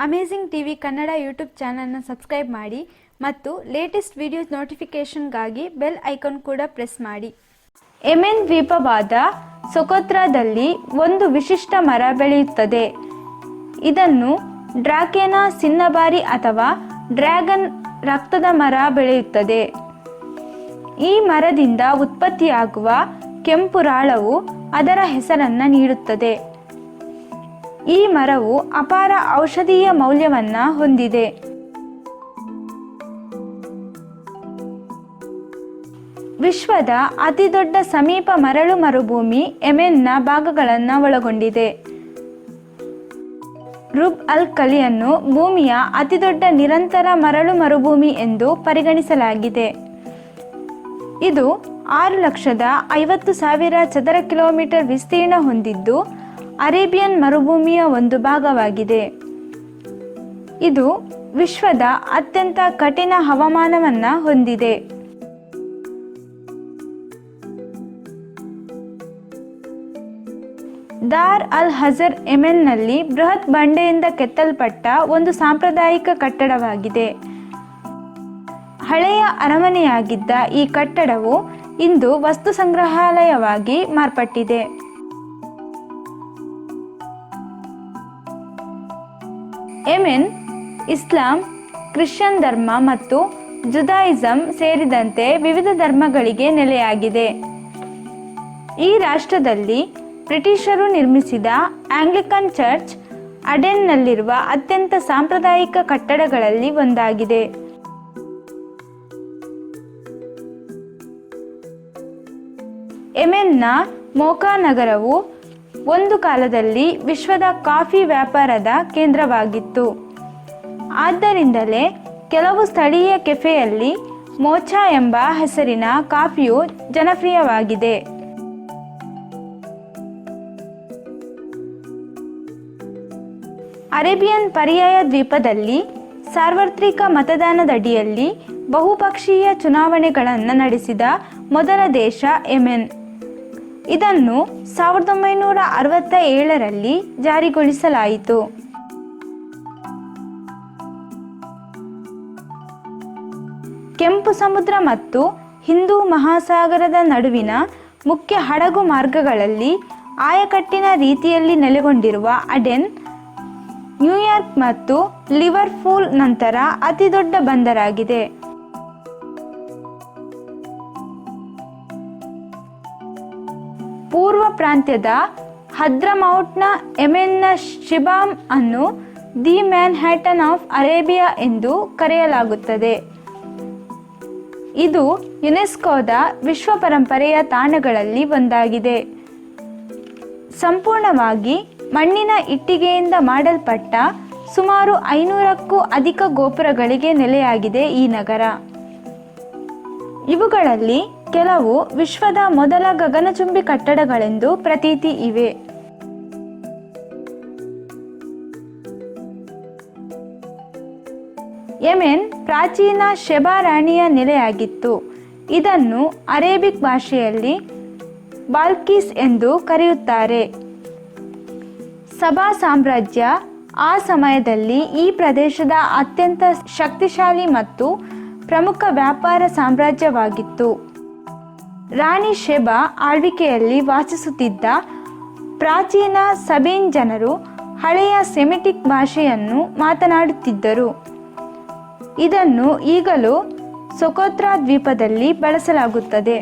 Amazing TV Kannada YouTube ಚಾನಲ್ನ subscribe ಮಾಡಿ ಮತ್ತು ಲೇಟೆಸ್ಟ್ ವಿಡಿಯೋಸ್ ನೋಟಿಫಿಕೇಷನ್ಗಾಗಿ ಬೆಲ್ ಐಕಾನ್ ಕೂಡ ಪ್ರೆಸ್ ಮಾಡಿ. ಯೆಮೆನ್ ದ್ವೀಪವಾದ ಸೊಕೊತ್ರಾದಲ್ಲಿ ಒಂದು ವಿಶಿಷ್ಟ ಮರ ಬೆಳೆಯುತ್ತದೆ. ಇದನ್ನು ಡ್ರಾಕೇನಾ ಸಿನ್ನಬಾರಿ ಅಥವಾ ಡ್ರ್ಯಾಗನ್ ರಕ್ತದ ಮರ ಬೆಳೆಯುತ್ತದೆ. ಈ ಮರದಿಂದ ಉತ್ಪತ್ತಿಯಾಗುವ ಕೆಂಪು ರಾಳವು ಅದರ ಹೆಸರನ್ನು ನೀಡುತ್ತದೆ. ಈ ಮರವು ಅಪಾರ ಔಷಧೀಯ ಮೌಲ್ಯವನ್ನು ಹೊಂದಿದೆ. ವಿಶ್ವದ ಅತಿದೊಡ್ಡ ಸಮೀಪ ಮರಳು ಮರುಭೂಮಿ ಯೆಮೆನ್ನ ಭಾಗಗಳನ್ನು ಒಳಗೊಂಡಿದೆ. ರುಬ್ ಅಲ್ ಖಲಿಯನ್ನು ಭೂಮಿಯ ಅತಿದೊಡ್ಡ ನಿರಂತರ ಮರಳು ಮರುಭೂಮಿ ಎಂದು ಪರಿಗಣಿಸಲಾಗಿದೆ. ಇದು 6,50,000 ಚದರ ಕಿಲೋಮೀಟರ್ ವಿಸ್ತೀರ್ಣ ಹೊಂದಿದ್ದು ಅರೇಬಿಯನ್ ಮರುಭೂಮಿಯ ಒಂದು ಭಾಗವಾಗಿದೆ. ಇದು ವಿಶ್ವದ ಅತ್ಯಂತ ಕಠಿಣ ಹವಾಮಾನವನ್ನು ಹೊಂದಿದೆ. ದಾರ್ ಅಲ್ ಹಜರ್ ಯೆಮೆನ್ನಲ್ಲಿ ಬೃಹತ್ ಬಂಡೆಯಿಂದ ಕೆತ್ತಲ್ಪಟ್ಟ ಒಂದು ಸಾಂಪ್ರದಾಯಿಕ ಕಟ್ಟಡವಾಗಿದೆ. ಹಳೆಯ ಅರಮನೆಯಾಗಿದ್ದ ಈ ಕಟ್ಟಡವು ಇಂದು ವಸ್ತು ಸಂಗ್ರಹಾಲಯವಾಗಿ ಮಾರ್ಪಟ್ಟಿದೆ. ಯೆಮೆನ್ ಇಸ್ಲಾಂ, ಕ್ರಿಶ್ಚಿಯನ್ ಧರ್ಮ ಮತ್ತು ಜುದಾಯಿಸಂ ಸೇರಿದಂತೆ ವಿವಿಧ ಧರ್ಮಗಳಿಗೆ ನೆಲೆಯಾಗಿದೆ. ಈ ರಾಷ್ಟ್ರದಲ್ಲಿ ಬ್ರಿಟಿಷರು ನಿರ್ಮಿಸಿದ ಆಂಗ್ಲಿಕನ್ ಚರ್ಚ್ ಅಡೆನ್ನಲ್ಲಿರುವ ಅತ್ಯಂತ ಸಾಂಪ್ರದಾಯಿಕ ಕಟ್ಟಡಗಳಲ್ಲಿ ಒಂದಾಗಿದೆ. ಯೆಮೆನ್ನ ಮೋಕಾ ನಗರವು ಒಂದು ಕಾಲದಲ್ಲಿ ವಿಶ್ವದ ಕಾಫಿ ವ್ಯಾಪಾರದ ಕೇಂದ್ರವಾಗಿತ್ತು. ಆದ್ದರಿಂದಲೇ ಕೆಲವು ಸ್ಥಳೀಯ ಕೆಫೆಯಲ್ಲಿ ಮೋಚಾ ಎಂಬ ಹೆಸರಿನ ಕಾಫಿಯು ಜನಪ್ರಿಯವಾಗಿದೆ. ಅರೇಬಿಯನ್ ಪರ್ಯಾಯ ದ್ವೀಪದಲ್ಲಿ ಸಾರ್ವತ್ರಿಕ ಮತದಾನದಡಿಯಲ್ಲಿ ಬಹುಪಕ್ಷೀಯ ಚುನಾವಣೆಗಳನ್ನು ನಡೆಸಿದ ಮೊದಲ ದೇಶ ಯೆಮೆನ್. ಇದನ್ನು 1967ರಲ್ಲಿ ಜಾರಿಗೊಳಿಸಲಾಯಿತು. ಕೆಂಪು ಸಮುದ್ರ ಮತ್ತು ಹಿಂದೂ ಮಹಾಸಾಗರದ ನಡುವಿನ ಮುಖ್ಯ ಹಡಗು ಮಾರ್ಗಗಳಲ್ಲಿ ಆಯಕಟ್ಟಿನ ರೀತಿಯಲ್ಲಿ ನೆಲೆಗೊಂಡಿರುವ ಅಡೆನ್, ನ್ಯೂಯಾರ್ಕ್ ಮತ್ತು ಲಿವರ್ಪೂಲ್ ನಂತರ ಅತಿದೊಡ್ಡ ಬಂದರಾಗಿದೆ. ಪೂರ್ವ ಪ್ರಾಂತ್ಯದ ಹದ್ರಮೌಟ್ನ ಯೆಮೆನ್ನ ಶಿಬಾಮ್ ಅನ್ನು ದಿ ಮ್ಯಾನ್ಹ್ಯಾಟನ್ ಆಫ್ ಅರೇಬಿಯಾ ಎಂದು ಕರೆಯಲಾಗುತ್ತದೆ. ಇದು ಯುನೆಸ್ಕೋದ ವಿಶ್ವ ಪರಂಪರೆಯ ತಾಣಗಳಲ್ಲಿ ಒಂದಾಗಿದೆ. ಸಂಪೂರ್ಣವಾಗಿ ಮಣ್ಣಿನ ಇಟ್ಟಿಗೆಯಿಂದ ಮಾಡಲ್ಪಟ್ಟ ಸುಮಾರು 500ಕ್ಕೂ ಅಧಿಕ ಗೋಪುರಗಳಿಗೆ ನೆಲೆಯಾಗಿದೆ ಈ ನಗರ. ಇವುಗಳಲ್ಲಿ ಕೆಲವು ವಿಶ್ವದ ಮೊದಲ ಗಗನಚುಂಬಿ ಕಟ್ಟಡಗಳೆಂದು ಪ್ರತೀತಿ ಇವೆ. ಯೆಮೆನ್ ಪ್ರಾಚೀನ ಶೆಬಾ ರಾಣಿಯ ನೆಲೆಯಾಗಿತ್ತು. ಇದನ್ನು ಅರೇಬಿಕ್ ಭಾಷೆಯಲ್ಲಿ ಬಾಲ್ಕಿಸ್ ಎಂದು ಕರೆಯುತ್ತಾರೆ. ಸಬಾ ಸಾಮ್ರಾಜ್ಯ ಆ ಸಮಯದಲ್ಲಿ ಈ ಪ್ರದೇಶದ ಅತ್ಯಂತ ಶಕ್ತಿಶಾಲಿ ಮತ್ತು ಪ್ರಮುಖ ವ್ಯಾಪಾರ ಸಾಮ್ರಾಜ್ಯವಾಗಿತ್ತು. ರಾಣಿ ಶೆಬಾ ಆಳ್ವಿಕೆಯಲ್ಲಿ ವಾಸಿಸುತ್ತಿದ್ದ ಪ್ರಾಚೀನ ಸಬೇನ್ ಜನರು ಹಳೆಯ ಸೆಮಿಟಿಕ್ ಭಾಷೆಯನ್ನು ಮಾತನಾಡುತ್ತಿದ್ದರು. ಇದನ್ನು ಈಗಲೂ ಸೊಕೊತ್ರಾ ದ್ವೀಪದಲ್ಲಿ ಬಳಸಲಾಗುತ್ತದೆ.